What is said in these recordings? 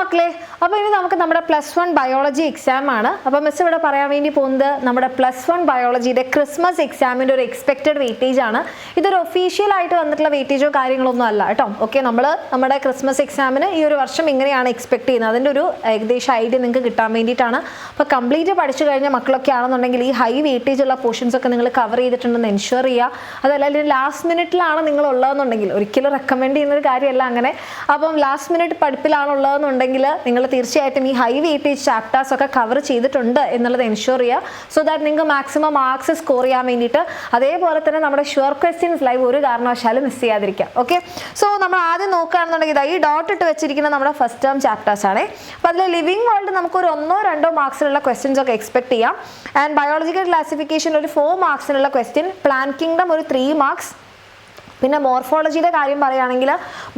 മക്കളെ, അപ്പോൾ ഇനി നമുക്ക് നമ്മുടെ +1 ബയോളജി എക്സാം ആണ്. അപ്പോൾ മിസ് ഇവിടെ പറയാൻ വേണ്ടി പോകുന്നത് നമ്മുടെ +1 ബയോളജിയുടെ ക്രിസ്മസ് എക്സാമിൻ്റെ ഒരു എക്സ്പെക്റ്റഡ് വെയിറ്റേജ് ആണ്. ഇതൊരു ഒഫീഷ്യൽ ആയിട്ട് വന്നിട്ടുള്ള വെയിറ്റേജോ കാര്യങ്ങളൊന്നും അല്ല കേട്ടോ. ഓക്കെ, നമ്മുടെ ക്രിസ്മസ് എക്സാമിന് ഈ ഒരു വർഷം ഇങ്ങനെയാണ് എക്സ്പെക്ട് ചെയ്യുന്നത്. അതിൻ്റെ ഒരു ഏകദേശം ഐഡിയ നിങ്ങൾക്ക് കിട്ടാൻ വേണ്ടിയിട്ടാണ്. അപ്പോൾ കംപ്ലീറ്റ് പഠിച്ചു കഴിഞ്ഞ മക്കളൊക്കെ ആണെന്നുണ്ടെങ്കിൽ ഈ ഹൈ വെയിറ്റേജ് ഉള്ള പോർഷൻസ് ഒക്കെ നിങ്ങൾ കവർ ചെയ്തിട്ടുണ്ടെന്ന് എൻഷുർ ചെയ്യുക. അതല്ല ലാസ്റ്റ് മിനിറ്റിലാണ് നിങ്ങൾ ഉള്ളതെന്നുണ്ടെങ്കിൽ, ഒരിക്കലും റെക്കമെൻഡ് ചെയ്യുന്ന ഒരു കാര്യമല്ല അങ്ങനെ. അപ്പം ലാസ്റ്റ് മിനിറ്റ് പഠിപ്പിലാണ് ഉള്ളതെന്നുണ്ടെങ്കിൽ നിങ്ങൾ തീർച്ചയായിട്ടും ഈ ഹൈ വെയിറ്റേജ് ചാപ്റ്റേഴ്സ് ഒക്കെ കവർ ചെയ്തിട്ടുണ്ട് എന്നുള്ളത് എൻഷുർ ചെയ്യുക. സോ ദാറ്റ് നിങ്ങൾക്ക് മാക്സിമം മാർക്സ് സ്കോർ ചെയ്യാൻ വേണ്ടിയിട്ട്. അതേപോലെ തന്നെ നമ്മുടെ ഷുവർ ക്വസ്റ്റ്യൻസ് ലൈവ് ഒരു കാരണവശാലും മിസ് ചെയ്യാതിരിക്കാം. ഓക്കെ, സോ നമ്മൾ ആദ്യം നോക്കുകയാണെന്നുണ്ടെങ്കിൽ ഈ ഡോട്ട് ഇട്ട് വെച്ചിരിക്കുന്ന നമ്മുടെ ഫസ്റ്റ് ടേം ചാപ്റ്റേഴ്സ് ആണ്. അപ്പോൾ അതിൽ ലിവിങ് വേൾഡ് നമുക്ക് ഒരു 1-2 മാർക്സിനുള്ള ക്വസ്റ്റ്യൻസ് ഒക്കെ എക്സ്പെക്ട് ചെയ്യാം. ആൻഡ് ബയോളജിക്കൽ ക്ലാസിഫിക്കേഷൻ ഒരു 4 മാർക്സിനുള്ള ക്വസ്റ്റ്യൻ, പ്ലാൻ കിങ്ഡം ഒരു 3 മാർക്സ്. പിന്നെ മോർഫോളജിയുടെ കാര്യം പറയുകയാണെങ്കിൽ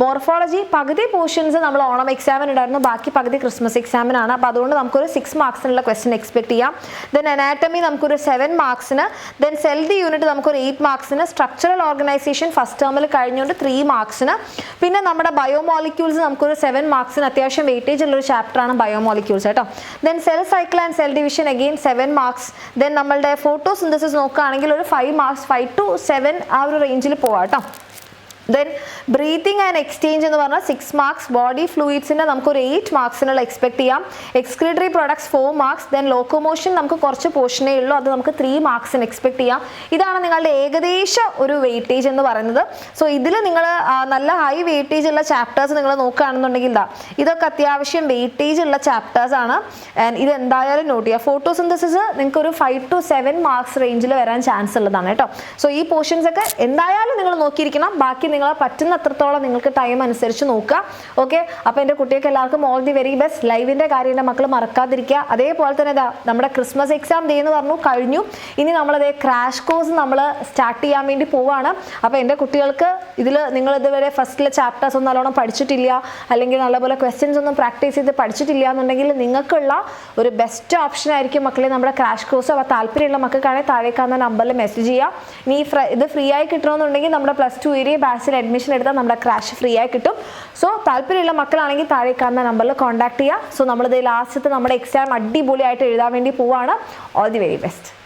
മോർഫോളജി പകുതി പോർഷൻസ് നമ്മൾ ഓണം എക്സാമിന് ഉണ്ടായിരുന്നു, ബാക്കി പകുതി ക്രിസ്മസ് എക്സാമിനാണ്. അപ്പോൾ അതുകൊണ്ട് നമുക്കൊരു 6 മാർക്സിനുള്ള ക്വസ്റ്റ്യൻ എക്സ്പെക്ട് ചെയ്യാം. ദെൻ അനാറ്റമി നമുക്കൊരു 7 മാർക്സിന്. ദെൻ സെൽ ഡി യൂണിറ്റ് നമുക്കൊരു 8 മാർക്സിന്. സ്ട്രക്ചറൽ ഓർഗനൈസേഷൻ ഫസ്റ്റ് ടേമിൽ കഴിഞ്ഞുകൊണ്ട് 3 മാർക്സിന്. പിന്നെ നമ്മുടെ ബയോമോളിക്യൂൾസ് നമുക്കൊരു 7 മാർക്സിന്. അത്യാവശ്യം വെയിറ്റേജ് ഉള്ളൊരു ചാപ്റ്ററാണ് ബയോമോളിക്യൂൾസ് കേട്ടോ. Then cell cycle and cell division again 7 marks. Then നമ്മളുടെ ഫോട്ടോസിന്തസിസ് നോക്കുകയാണെങ്കിൽ ഒരു 5 മാർക്സ്, 5 to 7 ആ ഒരു റേഞ്ചിൽ പോവാം കേട്ടോ. ദെൻ ബ്രീത്തിങ് ആൻഡ് എക്സ്ചേഞ്ച് എന്ന് പറഞ്ഞാൽ 6 മാർക്സ്. ബോഡി ഫ്ലൂയിഡ്സിൻ്റെ നമുക്കൊരു 8 മാർക്സിനുള്ള എക്സ്പെക്ട് ചെയ്യാം. Excretory products 4 marks. Then locomotion നമുക്ക് കുറച്ച് പോർഷനേ ഉള്ളൂ, അത് നമുക്ക് 3 മാർക്സിന് എക്സ്പെക്ട് ചെയ്യാം. ഇതാണ് നിങ്ങളുടെ ഏകദേശ ഒരു വെയിറ്റേജ് എന്ന് പറയുന്നത്. സോ ഇതിൽ നിങ്ങൾ നല്ല ഹൈ വെയിറ്റേജ് ഉള്ള ചാപ്റ്റേഴ്സ് നിങ്ങൾ നോക്കുകയാണെന്നുണ്ടെങ്കിൽ ഇതൊക്കെ അത്യാവശ്യം വെയിറ്റേജ് ഉള്ള ചാപ്റ്റേഴ്സ് ആണ്. ആൻഡ് ഇത് എന്തായാലും നോട്ട് ചെയ്യുക. ഫോട്ടോസിന്തസിസ് നിങ്ങൾക്ക് ഒരു 5 to 7 മാർക്സ് റേഞ്ചിൽ വരാൻ ചാൻസ് ഉള്ളതാണ് കേട്ടോ. സോ ഈ പോർഷൻസ് ഒക്കെ എന്തായാലും നിങ്ങൾ നോക്കിയിരിക്കണം. ബാക്കി നിങ്ങൾ പറ്റുന്ന അത്രത്തോളം നിങ്ങൾക്ക് ടൈം അനുസരിച്ച് നോക്കുക. ഓക്കെ, അപ്പോൾ എൻ്റെ കുട്ടികൾക്ക് എല്ലാവർക്കും ഓൾ ദി വെരി ബെസ്റ്റ്. ലൈവിൻ്റെ കാര്യം എൻ്റെ മക്കൾ മറക്കാതിരിക്കുക. അതേപോലെ തന്നെ നമ്മുടെ ക്രിസ്മസ് എക്സാം ഡേ എന്ന് പറഞ്ഞു കഴിഞ്ഞു. ഇനി നമ്മളതേ ക്രാഷ് കോഴ്സ് നമ്മൾ സ്റ്റാർട്ട് ചെയ്യാൻ വേണ്ടി പോവുകയാണ്. അപ്പോൾ എൻ്റെ കുട്ടികൾക്ക് നിങ്ങൾ ഇതുവരെ ഫസ്റ്റിലെ ചാപ്റ്റേഴ്സ് ഒന്നും നല്ലോണം പഠിച്ചിട്ടില്ല, അല്ലെങ്കിൽ നല്ലപോലെ ക്വസ്റ്റ്യൻസ് ഒന്നും പ്രാക്ടീസ് ചെയ്ത് പഠിച്ചിട്ടില്ല എന്നുണ്ടെങ്കിൽ നിങ്ങൾക്കുള്ള ഒരു ബെസ്റ്റ് ഓപ്ഷൻ ആയിരിക്കും മക്കളെ നമ്മുടെ ക്രാഷ് കോഴ്സ്. അപ്പോൾ താല്പര്യമുള്ള മക്കൾക്കാണെങ്കിൽ താഴെ കാണുന്ന നമ്പറിൽ മെസ്സേജ് ചെയ്യുക. ഇനി ഇത് ഫ്രീ ആയി കിട്ടണമെന്നുണ്ടെങ്കിൽ നമ്മുടെ +2 ഏരിയ ബാച്ചിൽ അഡ്മിഷൻ എടുത്താൽ നമ്മുടെ ക്രാഷ് ഫ്രീ ആയി കിട്ടും. സോ താല്പര്യമുള്ള മക്കളാണെങ്കിൽ താഴെ കാണുന്ന നമ്പറിൽ കോൺടാക്ട് ചെയ്യുക. സോ നമ്മളിത് ലാസ്റ്റത്തെ നമ്മുടെ എക്സാം അടിപൊളിയായിട്ട് എഴുതാൻ വേണ്ടി പോവുകയാണ്. All the very best.